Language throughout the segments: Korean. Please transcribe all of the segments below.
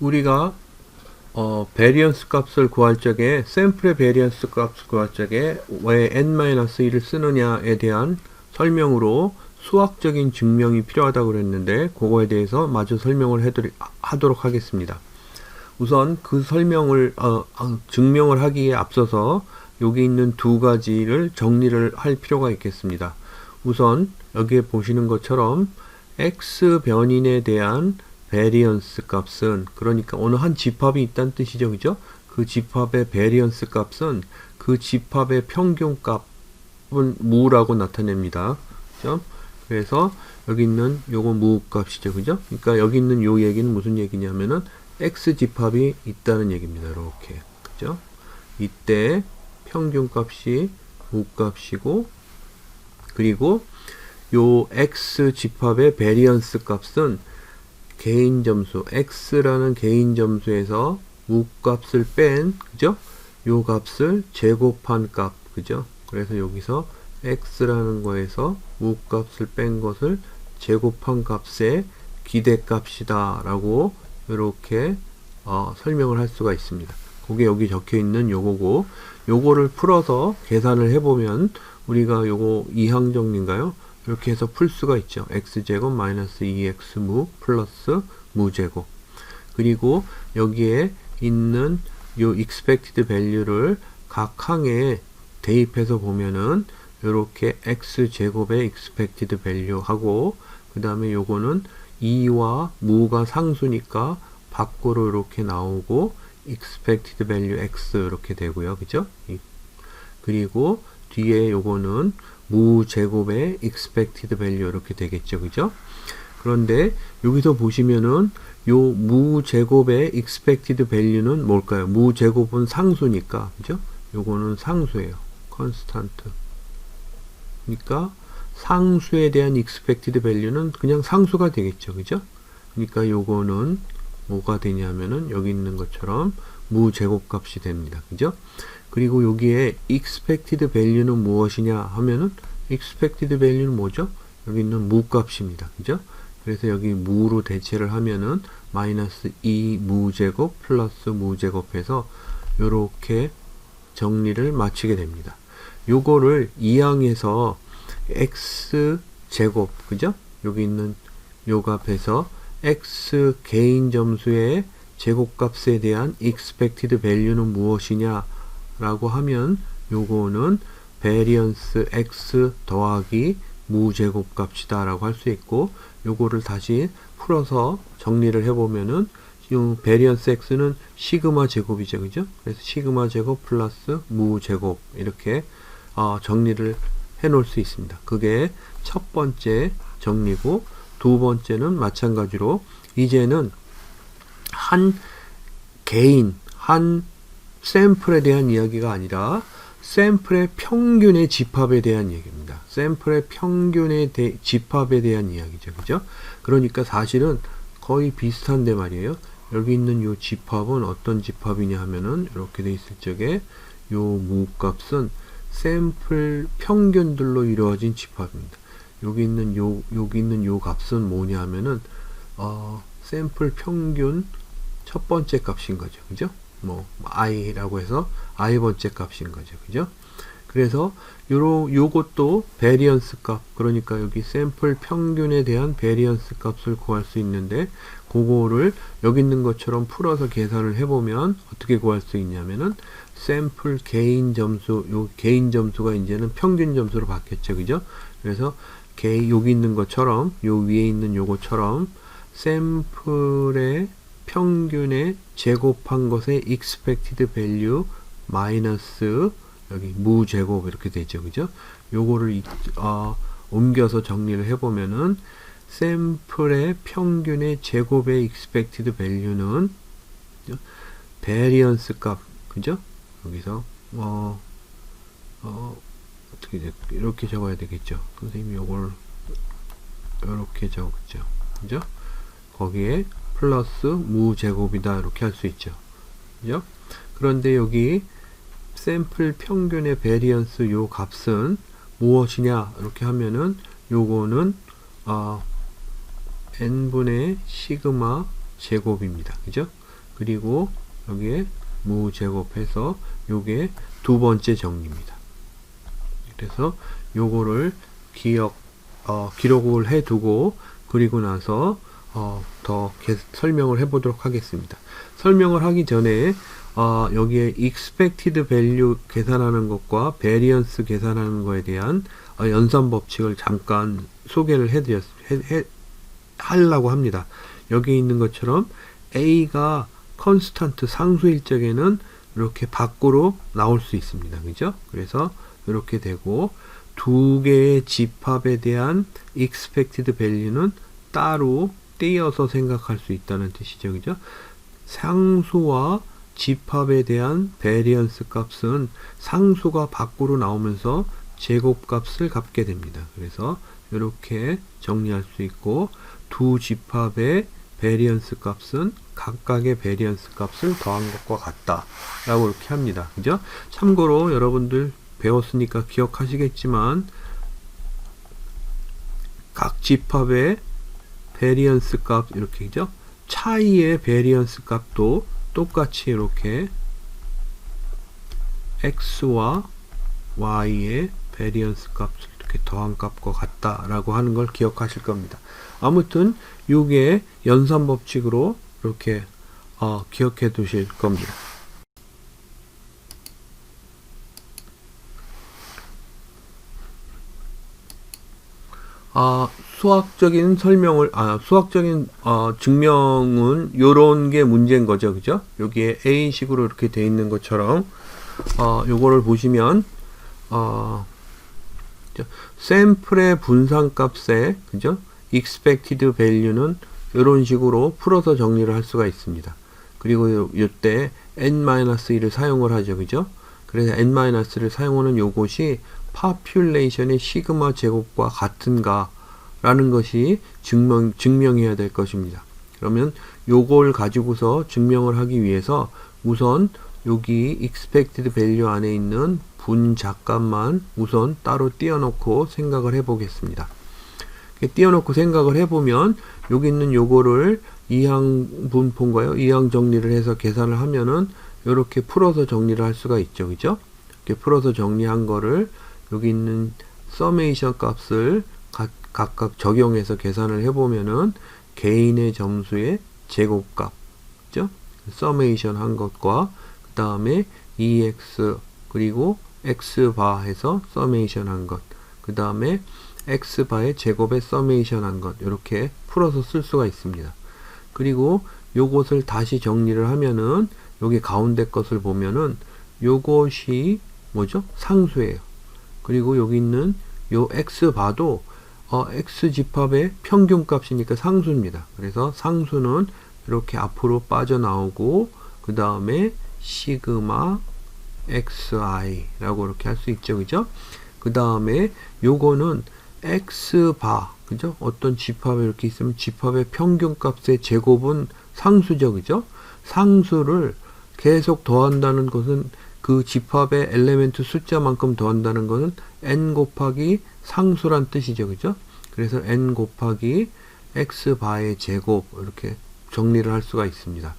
우리가 베리언스 값을 구할 적에 샘플의 베리언스 값을 구할 적에 왜 n-1을 쓰느냐에 대한 설명으로 수학적인 증명이 필요하다고 그랬는데 그거에 대해서 마저 설명을 하도록 하겠습니다. 우선 그 설명을 증명을 하기에 앞서서 여기 있는 두 가지를 정리를 할 필요가 있겠습니다. 우선 여기에 보시는 것처럼 x 변인에 대한 베리언스 값은, 그러니까 어느 한 집합이 있다는 뜻이죠. 그죠? 그 집합의 베리언스 값은 그 집합의 평균 값은 무라고 나타냅니다. 그죠? 그래서 여기 있는 요거 무 값이죠. 그죠? 그러니까 여기 있는 요 얘기는 무슨 얘기냐면은 x 집합이 있다는 얘기입니다. 이렇게. 그죠? 이때 평균 값이 무 값이고, 그리고 요 x 집합의 베리언스 값은 개인 점수 x라는 개인 점수에서 무 값을 뺀, 그죠? 요 값을 제곱한 값, 그죠? 그래서 여기서 x라는 거에서 무 값을 뺀 것을 제곱한 값의 기대값이다 라고 이렇게 설명을 할 수가 있습니다. 그게 여기 적혀 있는 요거고, 요거를 풀어서 계산을 해보면 우리가 요거 이항정리인가요? 이렇게 해서 풀 수가 있죠. x제곱 마이너스 2x 무 플러스 무제곱. 그리고 여기에 있는 요 expected value를 각 항에 대입해서 보면은 이렇게 x제곱의 expected value 하고, 그 다음에 요거는 2와 무가 상수니까 밖으로 이렇게 나오고 expected value x 이렇게 되고요. 그죠? 그리고 뒤에 요거는 무 제곱의 expected value 이렇게 되겠죠. 그죠? 그런데 여기서 보시면은 요 무 제곱의 expected value는 뭘까요? 무 제곱은 상수니까, 그죠? 요거는 상수예요. constant. 그러니까 상수에 대한 expected value는 그냥 상수가 되겠죠. 그죠? 그러니까 요거는 뭐가 되냐면은 여기 있는 것처럼 무 제곱값이 됩니다. 그죠? 그리고 여기에 expected value는 무엇이냐 하면은 expected value는 뭐죠? 여기 있는 무 값입니다. 그죠? 그래서 여기 무로 대체를 하면은 마이너스 2 무제곱 플러스 무제곱해서 요렇게 정리를 마치게 됩니다. 요거를 이항에서 x 제곱, 그죠? 여기 있는 요 값에서 x 개인 점수의 제곱값에 대한 expected value는 무엇이냐 라고 하면 요거는 베리언스 x 더하기 무제곱값이다 라고 할 수 있고, 요거를 다시 풀어서 정리를 해보면은 요 베리언스 x는 시그마 제곱이죠. 그죠? 그래서 시그마 제곱 플러스 무제곱 이렇게 정리를 해 놓을 수 있습니다. 그게 첫 번째 정리고, 두 번째는 마찬가지로 이제는 한 개인, 한 샘플에 대한 이야기가 아니라 샘플의 평균의 집합에 대한 얘기입니다. 샘플의 평균의 집합에 대한 이야기죠. 그죠? 그러니까 사실은 거의 비슷한데 말이에요. 여기 있는 요 집합은 어떤 집합이냐 하면은 이렇게 돼 있을 적에 요 무 값은 샘플 평균들로 이루어진 집합입니다. 여기 있는 요 값은 뭐냐 하면은 샘플 평균 첫 번째 값인 거죠. 그죠? 뭐 i라고 해서 i 번째 값인 거죠. 그죠? 그래서 요것도 베리언스 값, 그러니까 여기 샘플 평균에 대한 베리언스 값을 구할 수 있는데, 그거를 여기 있는 것처럼 풀어서 계산을 해보면 어떻게 구할 수 있냐면은 샘플 개인 점수, 요 개인 점수가 이제는 평균 점수로 바뀌었죠. 그죠? 그래서 여기 있는 것처럼 요 위에 있는 요거처럼 샘플의 평균에 제곱한 것의 expected value 마이너스 여기 무 제곱 이렇게 되죠. 그죠? 요거를 옮겨서 정리를 해보면은 샘플의 평균의 제곱의 expected value는 베리언스 값, 그죠? 여기서 어떻게 이렇게 적어야 되겠죠. 선생님이 요걸 이렇게 적었죠. 그죠? 거기에 플러스 무 제곱이다 이렇게 할 수 있죠. 그죠? 그런데 여기 샘플 평균의 베리언스 요 값은 무엇이냐 이렇게 하면은 요거는 n분의 시그마 제곱입니다. 그죠? 그리고 여기에 무제곱해서 요게 두 번째 정리입니다. 그래서 요거를 기록을 해두고 그리고 나서 더 설명을 해보도록 하겠습니다. 설명을 하기 전에 여기에 expected value 계산하는 것과 variance 계산하는 것에 대한 연산 법칙을 잠깐 소개를 하려고 합니다. 여기 있는 것처럼 A가 컨스탄트 상수일 적에는 이렇게 밖으로 나올 수 있습니다. 그죠? 그래서 이렇게 되고 두 개의 집합에 대한 expected value는 따로 떼어서 생각할 수 있다는 뜻이죠. 그죠? 상수와 집합에 대한 variance 값은 상수가 밖으로 나오면서 제곱값을 갚게 됩니다. 그래서 이렇게 정리할 수 있고 두 집합의 variance 값은 각각의 variance 값을 더한 것과 같다 라고 이렇게 합니다. 그죠? 참고로 여러분들 배웠으니까 기억하시겠지만 각 집합의 variance 값 이렇게 죠 차이의 variance 값도 똑같이 이렇게 x와 y의 variance 값을 이렇게 더한 값과 같다라고 하는 걸 기억하실 겁니다. 아무튼 이게 연산 법칙으로 이렇게 기억해 두실 겁니다. 수학적인 증명은 요런 게 문제인 거죠. 그죠? 여기에 A식으로 이렇게 돼 있는 것처럼, 요거를 보시면, 샘플의 분산값에, 그죠? expected value는 이런 식으로 풀어서 정리를 할 수가 있습니다. 그리고 요때 n-1을 사용을 하죠. 그죠? 그래서 n-를 사용하는 요것이 population의 시그마 제곱과 같은가 라는 것이 증명해야 될 것입니다. 그러면 요걸 가지고서 증명을 하기 위해서 우선 여기 expected value 안에 있는 분자값만 우선 따로 띄워놓고 생각을 해 보겠습니다. 띄워놓고 생각을 해보면 여기 있는 요거를 이항 분포인가요? 이항 정리를 해서 계산을 하면은 이렇게 풀어서 정리를 할 수가 있죠. 그죠? 이렇게 풀어서 정리한 거를 여기 있는 서메이션 값을 각각 적용해서 계산을 해보면은 개인의 점수의 제곱값, 그죠? 서메이션 한 것과 그 다음에 EX 그리고 X바 해서 서메이션 한 것, 그 다음에 X바의 제곱의 서메이션 한 것, 이렇게 풀어서 쓸 수가 있습니다. 그리고 요것을 다시 정리를 하면은 여기 가운데 것을 보면은 요것이 뭐죠? 상수예요. 그리고 여기 있는 요 X바도 X 집합의 평균 값이니까 상수입니다. 그래서 상수는 이렇게 앞으로 빠져나오고 그 다음에 시그마 xi 라고 이렇게 할 수 있죠. 그죠? 그 다음에 요거는 x바, 그죠? 어떤 집합에 이렇게 있으면 집합의 평균 값의 제곱은 상수죠. 그죠? 상수를 계속 더한다는 것은 그 집합의 엘리멘트 숫자만큼 더한다는 것은 n 곱하기 상수란 뜻이죠. 그죠? 그래서 n 곱하기 x바의 제곱 이렇게 정리를 할 수가 있습니다.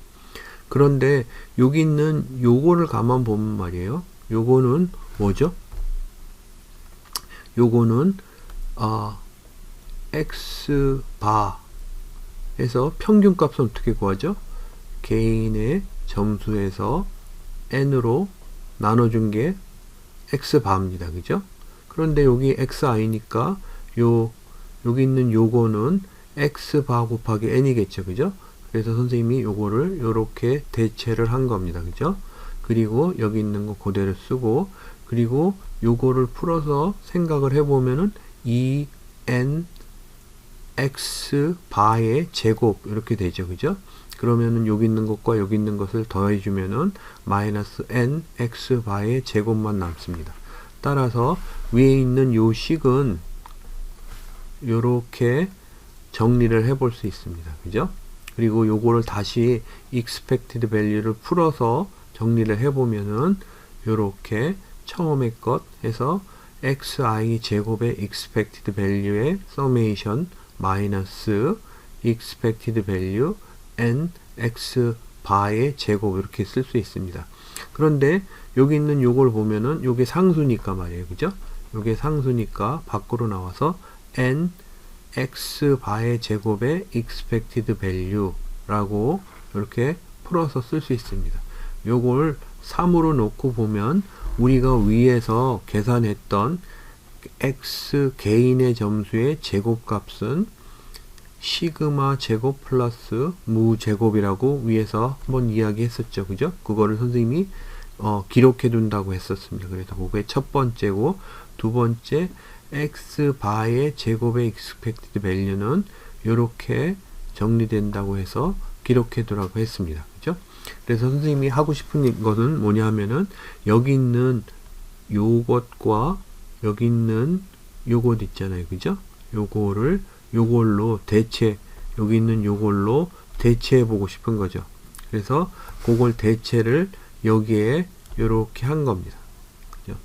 그런데 여기 있는 요거를 가만 보면 말이에요. 요거는 뭐죠? 요거는 x바 해서 평균 값은 어떻게 구하죠? 개인의 점수에서 n으로 나눠준 게 x바입니다. 그죠? 그런데 여기 xi니까 여기 있는 요거는 x바 곱하기 n이겠죠. 그죠? 그래서 선생님이 요거를 요렇게 대체를 한 겁니다. 그죠? 그리고 여기 있는 거 그대로 쓰고, 그리고 요거를 풀어서 생각을 해보면은 2n x 바의 제곱 이렇게 되죠. 그죠? 그러면은 여기 있는 것과 여기 있는 것을 더해주면은 마이너스 n x 바의 제곱만 남습니다. 따라서 위에 있는 요 식은 요렇게 정리를 해 볼 수 있습니다. 그죠? 그리고 요거를 다시 expected value를 풀어서 정리를 해보면은 요렇게 처음에 것 해서 xi 제곱의 expected value의 summation 마이너스 expected value n x 바의 제곱 이렇게 쓸 수 있습니다. 그런데 여기 있는 요걸 보면은 요게 상수니까 말이에요. 그죠? 요게 상수니까 밖으로 나와서 n x 바의 제곱의 expected value라고 이렇게 풀어서 쓸 수 있습니다. 요걸 3으로 놓고 보면 우리가 위에서 계산했던 x 개인의 점수의 제곱값은 시그마 제곱 플러스 무 제곱이라고 위에서 한번 이야기했었죠. 그죠? 그거를 선생님이 기록해 둔다고 했었습니다. 그래서 그게 첫 번째고, 두 번째 x 바의 제곱의 expected value는 이렇게 정리된다고 해서 기록해 두라고 했습니다. 그죠? 그래서 선생님이 하고 싶은 것은 뭐냐 하면은 여기 있는 요것과 여기 있는 요것 있잖아요. 그죠? 요걸로 여기 있는 요걸로 대체해 보고 싶은 거죠. 그래서 그걸 대체를 여기에 이렇게 한 겁니다. 그죠?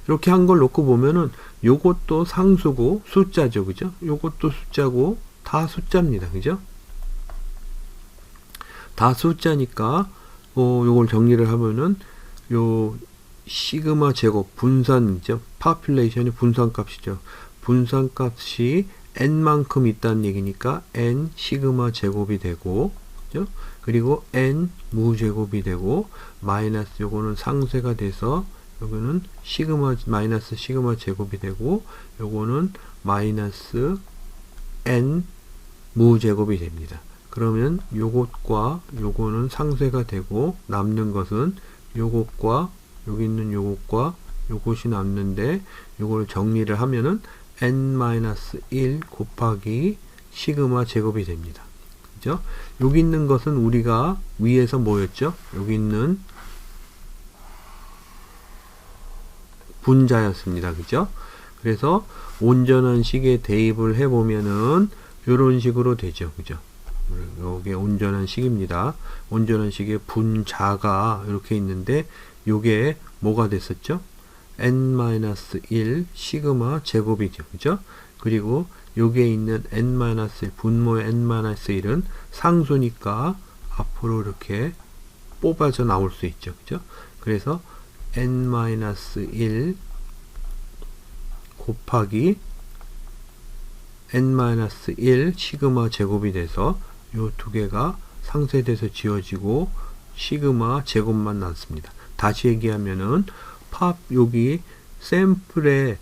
이렇게 한 걸 놓고 보면은 요것도 상수고 숫자죠. 그죠? 요것도 숫자고 다 숫자입니다. 그죠? 다 숫자니까 요걸 정리를 하면은 요 시그마 제곱 분산이죠. population의 분산값이죠. 분산값이 n만큼 있다는 얘기니까 n 시그마 제곱이 되고, 그죠? 그리고 n 무 제곱이 되고, 마이너스 요거는 상쇄가 돼서 요거는 시그마 마이너스 시그마 제곱이 되고, 요거는 마이너스 n 무 제곱이 됩니다. 그러면 요것과 요거는 상쇄가 되고 남는 것은 요것과 여기 있는 요것과 요것이 남는데, 요걸 정리를 하면은 n-1 곱하기 시그마 제곱이 됩니다. 그죠? 여기 있는 것은 우리가 위에서 뭐였죠? 여기 있는 분자였습니다. 그죠? 그래서 온전한 식에 대입을 해보면은 이런 식으로 되죠. 그죠? 요게 온전한 식입니다. 온전한 식의 분자가 이렇게 있는데 요게 뭐가 됐었죠? n-1 시그마 제곱이죠. 그죠? 그리고 여기에 있는 n-1 분모의 n-1은 상수니까 앞으로 이렇게 뽑아져 나올 수 있죠. 그죠? 그래서 n-1 곱하기 n-1 시그마 제곱이 돼서 요 두 개가 상쇄돼서 지워지고 시그마 제곱만 남습니다. 다시 얘기하면은 여기 샘플의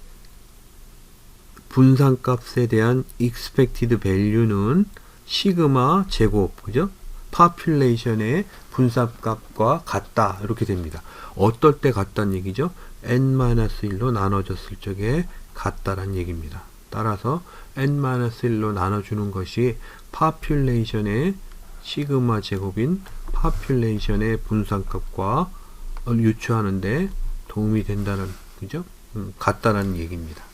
분산값에 대한 expected value는 시그마 제곱, 그죠? population의 분산값과 같다. 이렇게 됩니다. 어떨 때 같다는 얘기죠? n-1로 나눠졌을 적에 같다란 얘기입니다. 따라서 n-1로 나눠주는 것이 population의 시그마 제곱인 population의 분산값과 유추하는데 도움이 된다는, 그죠? 같다라는 얘기입니다.